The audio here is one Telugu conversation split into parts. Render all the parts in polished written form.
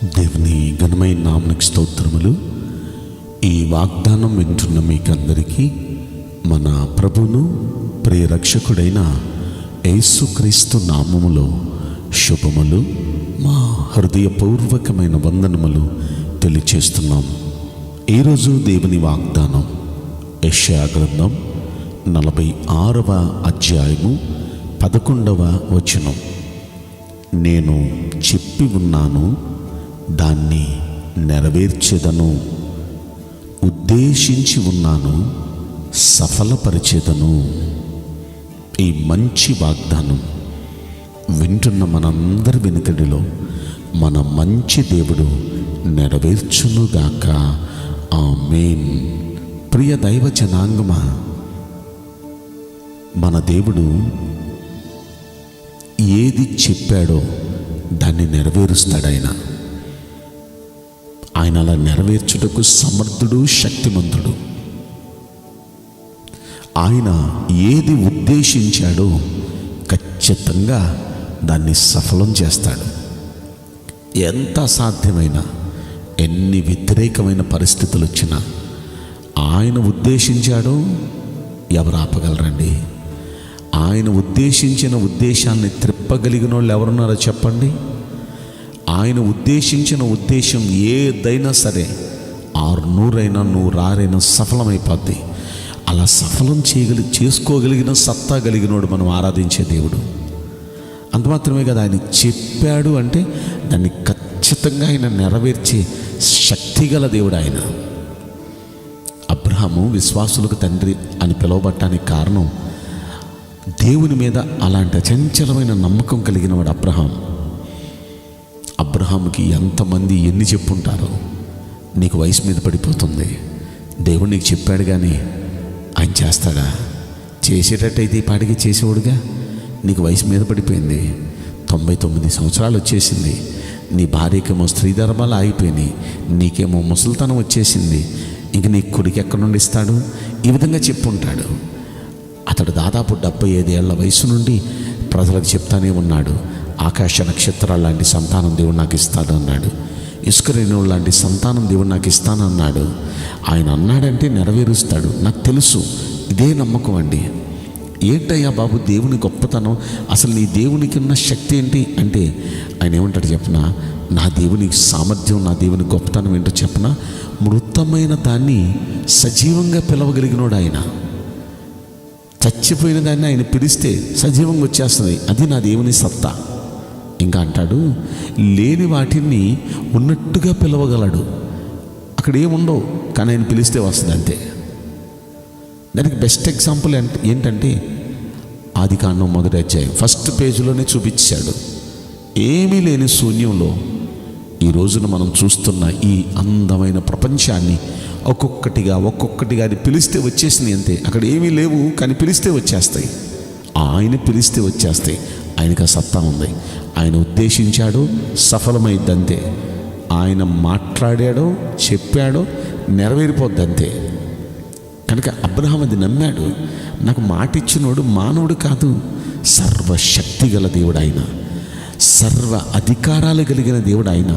దేవుని ఘనమైన నామమునకు స్తోత్రములు. ఈ వాగ్దానం వింటున్న మీకందరికీ మన ప్రభువును ప్రియ రక్షకుడైన యేసుక్రీస్తు నామములో శుభములు, మా హృదయపూర్వకమైన వందనములు తెలియచేస్తున్నాం. ఈరోజు దేవుని వాగ్దానం యెషయా గ్రంథం 46వ అధ్యాయము 11వ వచనం. నేను చెప్పి ఉన్నాను, దాన్ని నెరవేర్చెదను, ఉద్దేశించి ఉన్నాను, సఫలపరిచెదను. ఈ మంచి వాగ్దానం వింటున్న మనందరి వెనుకడిలో మన మంచి దేవుడు నెరవేర్చునుగాక. ఆమేన్. ప్రియ దైవ జనాంగమా, మన దేవుడు ఏది చెప్పాడో దాన్ని నెరవేరుస్తాడు. ఆయన అలా నెరవేర్చుటకు సమర్థుడు, శక్తిమంతుడు. ఆయన ఏది ఉద్దేశించాడో ఖచ్చితంగా దాన్ని సఫలం చేస్తాడు. ఎంత అసాధ్యమైన, ఎన్ని వ్యతిరేకమైన పరిస్థితులు వచ్చినా ఆయన ఉద్దేశించాడో ఎవరు ఆపగలరండి? ఆయన ఉద్దేశించిన ఉద్దేశాన్ని త్రిప్పగలిగిన వాళ్ళు ఎవరున్నారో చెప్పండి. ఆయన ఉద్దేశించిన ఉద్దేశం ఏదైనా సరే 600 100 సఫలమైపోద్ది. అలా సఫలం చేసుకోగలిగిన సత్తా కలిగినోడు మనం ఆరాధించే దేవుడు. అంత మాత్రమే కదా, ఆయన చెప్పాడు అంటే దాన్ని ఖచ్చితంగా ఆయన నెరవేర్చే శక్తి గల దేవుడు ఆయన. అబ్రహాము విశ్వాసులకు తండ్రి అని పిలువబడటానికి కారణం దేవుని మీద అలాంటి అచంచలమైన నమ్మకం కలిగిన వాడు అబ్రహాం. అబ్రహాముకి ఎంతమంది ఎన్ని చెప్పుంటారో, నీకు వయసు మీద పడిపోతుంది, దేవుడు నీకు చెప్పాడు కానీ ఆయన చేస్తాడా? చేసేటట్టయితే ఈ పాటికి చేసేవాడుగా. నీకు వయసు మీద పడిపోయింది, 99 సంవత్సరాలు వచ్చేసింది, నీ భార్యకేమో స్త్రీ ధర్మాలు ఆగిపోయినాయి, నీకేమో ముసలితనం వచ్చేసింది, ఇంక నీ కొడుకు ఎక్కడి నుండి ఇస్తాడు? ఈ విధంగా చెప్పుంటాడు. అతడు దాదాపు 75 ఏళ్ల వయసు నుండి ప్రజలకు చెప్తానే ఉన్నాడు, ఆకాశ నక్షత్రాలు లాంటి సంతానం దేవుడు నాకు ఇస్తాడు అన్నాడు. ఇసుక రేణువులు లాంటి సంతానం దేవుడు నాకు ఇస్తానన్నాడు. ఆయన అన్నాడంటే నెరవేరుస్తాడు. నాకు తెలుసు, ఇదే నమ్మకం అండి. ఏంటయ్యా బాబు దేవుని గొప్పతనం, అసలు నీ దేవునికి ఉన్న శక్తి ఏంటి అంటే ఆయన ఏమంటాడు చెప్పనా? నా దేవుని సామర్థ్యం, నా దేవుని గొప్పతనం ఏంటో చెప్పనా? మృతమైన దాన్ని సజీవంగా పిలవగలిగినోడు ఆయన. చచ్చిపోయిన దాన్ని ఆయన పిలిస్తే సజీవంగా వచ్చేస్తుంది. అది నా దేవుని సత్తా. ఇంకా అంటాడు, లేని వాటిని ఉన్నట్టుగా పిలవగలడు. అక్కడ ఏముండవు కానీ ఆయన పిలిస్తే వస్తుంది అంతే. దానికి బెస్ట్ ఎగ్జాంపుల్ ఏంటంటే ఆదికాండం 1వ అధ్యాయం 1st పేజీలోనే చూపించాడు. ఏమీ లేని శూన్యంలో ఈ రోజున మనం చూస్తున్న ఈ అందమైన ప్రపంచాన్ని ఒక్కొక్కటిగా అది పిలిస్తే వచ్చేసింది అంతే. అక్కడ ఏమీ లేవు కానీ పిలిస్తే వచ్చేస్తాయి. ఆయన పిలిస్తే వచ్చేస్తాయి. ఆయనకు ఆ సత్తా ఉంది. ఆయన ఉద్దేశించాడు, సఫలమైద్ది అంతే. ఆయన మాట్లాడాడో చెప్పాడో నెరవేరిపోద్ది అంతే. కనుక అబ్రహాం అది నమ్మాడు. నాకు మాట ఇచ్చినోడు మానవుడు కాదు, సర్వశక్తి గల దేవుడు ఆయన, సర్వ అధికారాలు కలిగిన దేవుడు ఆయన.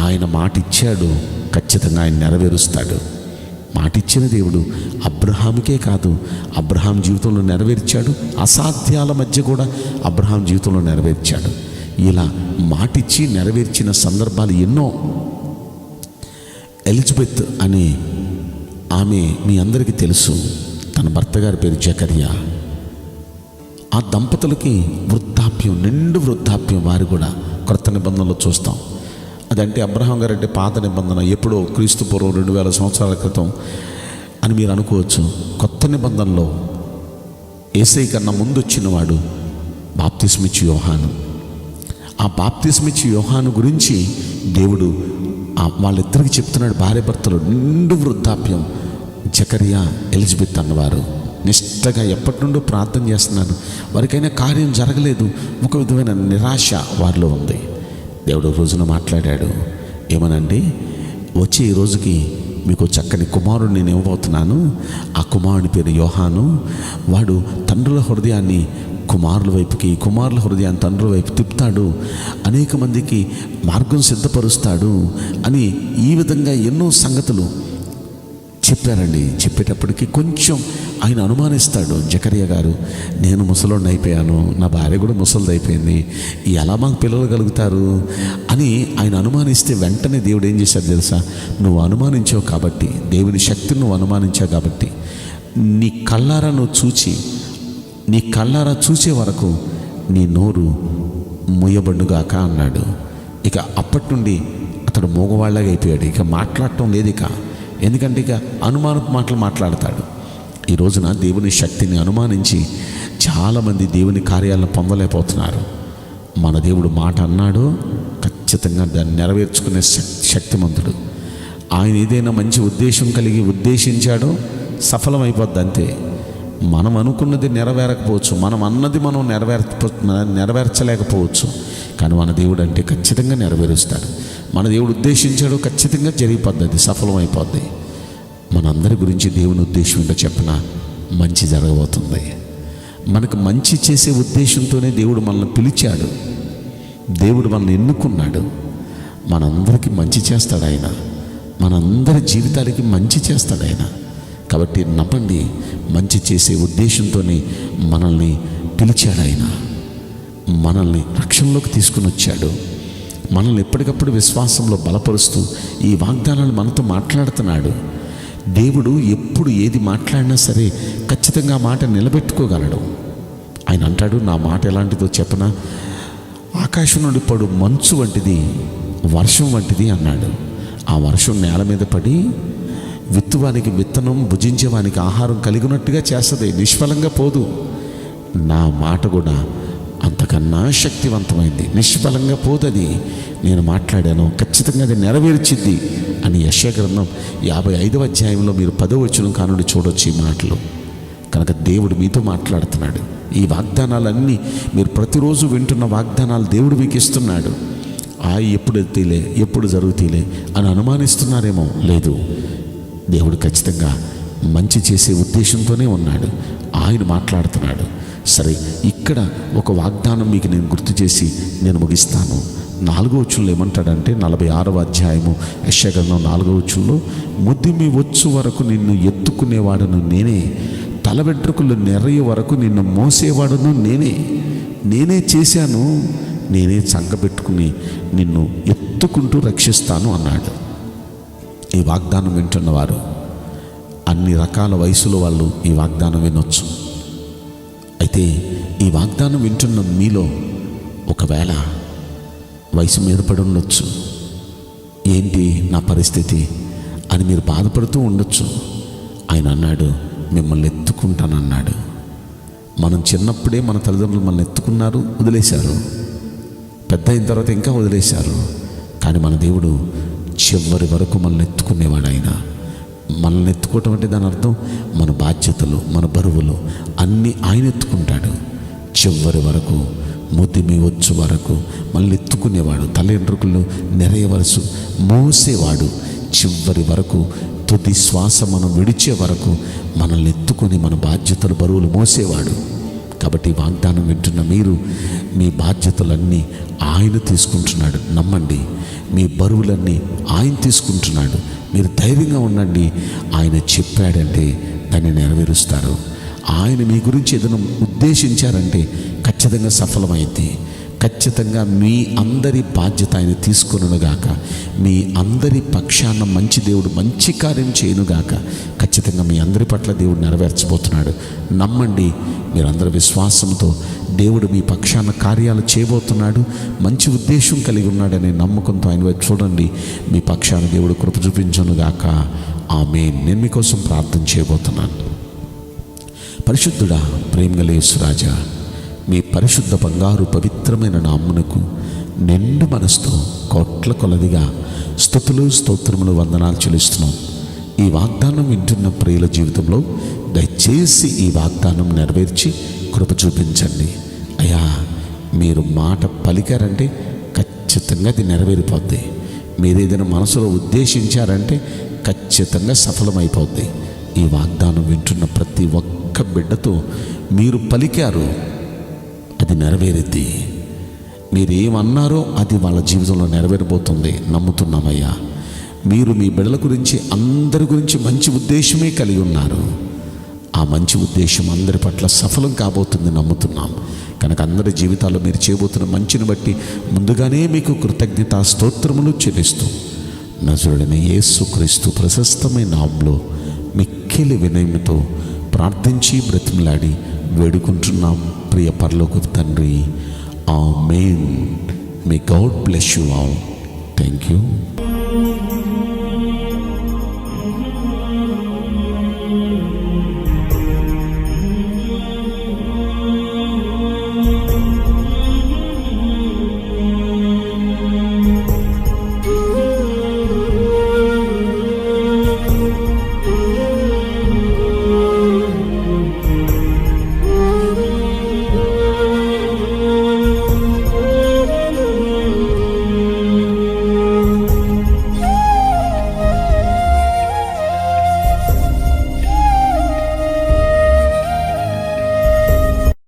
ఆయన మాట ఇచ్చాడు, ఖచ్చితంగా ఆయన నెరవేరుస్తాడు. మాటిచ్చిన దేవుడు అబ్రహాముకే కాదు, అబ్రహాం జీవితంలో నెరవేర్చాడు. అసాధ్యాల మధ్య కూడా అబ్రహాం జీవితంలో నెరవేర్చాడు. ఇలా మాటిచ్చి నెరవేర్చిన సందర్భాలు ఎన్నో. ఎలిజబెత్ అనే ఆమె మీ అందరికీ తెలుసు. తన భర్త గారి పేరు జకర్యా. ఆ దంపతులకి వృద్ధాప్యం, నిండు వృద్ధాప్యం. వారు కూడా క్రొత్త నిబంధనలో చూస్తాం. అదంటే అబ్రహాం గారు అంటే పాత నిబంధన, ఎప్పుడో క్రీస్తు పూర్వం 2000 సంవత్సరాల క్రితం అని మీరు అనుకోవచ్చు. కొత్త నిబంధనలో యేసయ్య కన్నా ముందు వచ్చినవాడు బాప్తిస్మిచ్చి యోహాను. ఆ బాప్తిస్మిచ్చి యోహాను గురించి దేవుడు వాళ్ళిద్దరికి చెప్తున్నాడు. భార్య భర్తలు నిండు వృద్ధాప్యం. జకర్యా, ఎలిజబెత్ అన్నవారు నిష్టగా ఎప్పటి నుండో ప్రార్థన చేస్తున్నారు. వారికైనా కార్యం జరగలేదు. ఒక విధమైన నిరాశ వారిలో ఉంది. దేవుడు రోజున మాట్లాడాడు. ఏమనండి, వచ్చే ఈ రోజుకి మీకు చక్కని కుమారుడు నేను ఇవ్వబోతున్నాను. ఆ కుమారుని పేరు యోహాను. వాడు తండ్రుల హృదయాన్ని కుమారుల వైపుకి, కుమారుల హృదయాన్ని తండ్రుల వైపు తిప్పుతాడు, అనేక మందికి మార్గం సిద్ధపరుస్తాడు అని ఈ విధంగా ఎన్నో సంగతులు చెప్పారండి. చెప్పేటప్పటికి కొంచెం ఆయన అనుమానిస్తాడు. జకరియా గారు, నేను ముసలోడిని అయిపోయాను, నా భార్య కూడా ముసలిది అయిపోయింది, ఎలా మాకు పిల్లలు కలుగుతారు అని ఆయన అనుమానిస్తే వెంటనే దేవుడు ఏం చేశాడు తెలుసా? నువ్వు అనుమానించావు కాబట్టి, దేవుని శక్తిని నువ్వు అనుమానించావు కాబట్టి, నీ కళ్ళారా చూసే వరకు నీ నోరు మూయబడుగాక అన్నాడు. ఇక అప్పటి నుండి అతడు మూగవాళ్ళగా అయిపోయాడు. ఇక మాట్లాడటం లేదు. ఎందుకంటే ఇక అనుమానపు మాటలు మాట్లాడతాడు. ఈ రోజున దేవుని శక్తిని అనుమానించి చాలామంది దేవుని కార్యాలను పొందలేకపోతున్నారు. మన దేవుడు మాట అన్నాడో ఖచ్చితంగా దాన్ని నెరవేర్చుకునే శక్తిమంతుడు. ఆయన ఏదైనా మంచి ఉద్దేశం కలిగి ఉద్దేశించాడో సఫలమైపోద్ది అంతే. మనం అనుకున్నది నెరవేరకపోవచ్చు, మనం అన్నది మనం నెరవేర్చలేకపోవచ్చు, కానీ మన దేవుడు అంటే ఖచ్చితంగా నెరవేరుస్తాడు. మన దేవుడు ఉద్దేశించాడు, ఖచ్చితంగా జరిగిపోద్ది, అది సఫలమైపోద్ది. మనందరి గురించి దేవుని ఉద్దేశం ఏంటో చెప్పిన మంచి జరగబోతుంది. మనకు మంచి చేసే ఉద్దేశంతోనే దేవుడు మనల్ని పిలిచాడు, దేవుడు మనల్ని ఎన్నుకున్నాడు. మనందరికీ మంచి చేస్తాడు ఆయన, మనందరి జీవితాలకి మంచి చేస్తాడు ఆయన. కాబట్టి నమ్మండి, మంచి చేసే ఉద్దేశంతోనే మనల్ని పిలిచాడు ఆయన, మనల్ని రక్షణలోకి తీసుకుని వచ్చాడు. మనల్ని ఎప్పటికప్పుడు విశ్వాసంలో బలపరుస్తూ ఈ వాగ్దానాలు మనతో మాట్లాడుతున్నాడు. దేవుడు ఎప్పుడు ఏది మాట్లాడినా సరే ఖచ్చితంగా మాట నిలబెట్టుకోగలడు. ఆయన అంటాడు, నా మాట ఎలాంటిదో చెప్పనా, ఆకాశం నుండి పడు మంచు వంటిది, వర్షం వంటిది అన్నాడు. ఆ వర్షం నేల మీద పడి విత్తువానికి విత్తనం, భుజించేవానికి ఆహారం కలిగినట్టుగా చేస్తుంది, నిష్ఫలంగా పోదు. నా మాట కూడా అంతకన్నా శక్తివంతమైంది, నిష్ఫలంగా పోదది. నేను మాట్లాడాను, ఖచ్చితంగా అది నెరవేర్చిద్ది అని యెషయా గ్రంథం 55వ అధ్యాయంలో మీరు 10వ వచనం కానుండి చూడొచ్చు ఈ మాటలు. కనుక దేవుడు మీతో మాట్లాడుతున్నాడు. ఈ వాగ్దానాలన్నీ మీరు ప్రతిరోజు వింటున్న వాగ్దానాలు దేవుడు మీకు ఇస్తున్నాడు. ఎప్పుడు ఎత్తిలే, ఎప్పుడు జరుగుతీలే అని అనుమానిస్తున్నారేమో, లేదు, దేవుడు ఖచ్చితంగా మంచి చేసే ఉద్దేశంతోనే ఉన్నాడు. ఆయన మాట్లాడుతున్నాడు. సరే, ఇక్కడ ఒక వాగ్దానం మీకు నేను గుర్తు చేసి నేను ముగిస్తాను. 4వ వచనంలో ఏమంటాడంటే, 46వ అధ్యాయము యెషయా గ్రంథం 4వ వచనంలో, ముద్దిమి వచ్చు వరకు నిన్ను ఎత్తుకునేవాడును నేనే, తల వెంట్రుకలు నెరయ వరకు నిన్ను మోసేవాడును నేనే చేశాను, నేనే చంకబెట్టుకుని నిన్ను ఎత్తుకుంటూ రక్షిస్తాను అన్నాడు. ఈ వాగ్దానం వింటున్నవారు అన్ని రకాల వయసులో వాళ్ళు ఈ వాగ్దానం వినొచ్చు. అయితే ఈ వాగ్దానం వింటున్న మీలో ఒకవేళ వయసు మీద పడి ఉండొచ్చు. ఏంటి నా పరిస్థితి అని మీరు బాధపడుతూ ఉండొచ్చు. ఆయన అన్నాడు, మిమ్మల్ని ఎత్తుకుంటానన్నాడు. మనం చిన్నప్పుడే మన తల్లిదండ్రులు మనల్ని ఎత్తుకున్నారు, వదిలేశారు. పెద్ద అయిన తర్వాత ఇంకా వదిలేశారు. కానీ మన దేవుడు చివరి వరకు మనల్ని ఎత్తుకునేవాడు. ఆయన మనల్ని ఎత్తుకోవటం అంటే దాని అర్థం మన బాధ్యతలు, మన బరువులు అన్నీ ఆయన ఎత్తుకుంటాడు. చివరి వరకు, ముద్దిమి వచ్చు వరకు మనల్ని ఎత్తుకునేవాడు. తలెంట్రుకలు నెరయవలసు మోసేవాడు. చివరి వరకు, తుది శ్వాస మనం విడిచే వరకు మనల్ని ఎత్తుకొని మన బాధ్యతలు, బరువులు మోసేవాడు. కాబట్టి వాగ్దానం వింటున్న మీరు మీ బాధ్యతలన్నీ ఆయన తీసుకుంటున్నాడు. నమ్మండి, మీ బరువులన్నీ ఆయన తీసుకుంటున్నాడు. మీరు ధైర్యంగా ఉండండి. ఆయన చెప్పాడంటే దాన్ని నెరవేరుస్తారు. ఆయన మీ గురించి ఏదైనా ఉద్దేశించారంటే ఖచ్చితంగా సఫలమైంది. ఖచ్చితంగా మీ అందరి బాధ్యత ఆయన తీసుకొనుగాక. మీ అందరి పక్షాన మంచి దేవుడు మంచి కార్యం చేయనుగాక. ఖచ్చితంగా మీ అందరి పట్ల దేవుడు నెరవేర్చబోతున్నాడు. నమ్మండి. మీరందరూ విశ్వాసంతో దేవుడు మీ పక్షాన కార్యాలు చేయబోతున్నాడు. మంచి ఉద్దేశం కలిగి ఉన్నాడనే నమ్మకంతో ఆయన వైపు చూడండి. మీ పక్షాన దేవుడు కృప చూపించునుగాక. ఆమేన్. నేను మీకోసం ప్రార్థన చేయబోతున్నాను. పరిశుద్ధుడా, ప్రేమగల యేసురాజా, మీ పరిశుద్ధ బంగారు పవిత్రమైన నామమునకు నిండు మనసుతో కోట్ల కొలదిగా స్తుతులు, స్తోత్రములు, వందనాలు చెల్లిస్తున్నాం. ఈ వాగ్దానం వింటున్న ప్రియుల జీవితంలో దయచేసి ఈ వాగ్దానం నెరవేర్చి కృప చూపించండి. అయ్యా, మీరు మాట పలికారంటే ఖచ్చితంగా అది నెరవేరిపోద్ది. మీరు ఏదైనా మనసులో ఉద్దేశించారంటే ఖచ్చితంగా సఫలమైపోద్ది. ఈ వాగ్దానం వింటున్న ప్రతి ఒక్క బిడ్డతో మీరు పలికారు, అది నెరవేరుద్ది. మీరేమన్నారో అది వాళ్ళ జీవితంలో నెరవేరబోతుంది. నమ్ముతున్నామయ్యా. మీరు మీ బిడ్డల గురించి, అందరి గురించి మంచి ఉద్దేశమే కలిగి ఉన్నారు. ఆ మంచి ఉద్దేశం అందరి పట్ల సఫలం కాబోతుంది నమ్ముతున్నాం. కనుక అందరి జీవితాల్లో మీరు చేయబోతున్న మంచిని బట్టి ముందుగానే మీకు కృతజ్ఞతా స్తోత్రములు చెల్లిస్తూ నజరుడైన యేసుక్రీస్తు ప్రశస్తమైన నామములో మిక్కిలి వినయముతో ప్రార్థించి బ్రతిమలాడి వేడుకుంటున్నాం ప్రియ పరలోకపు తండ్రి. ఆమేన్. May God bless you all. Thank you.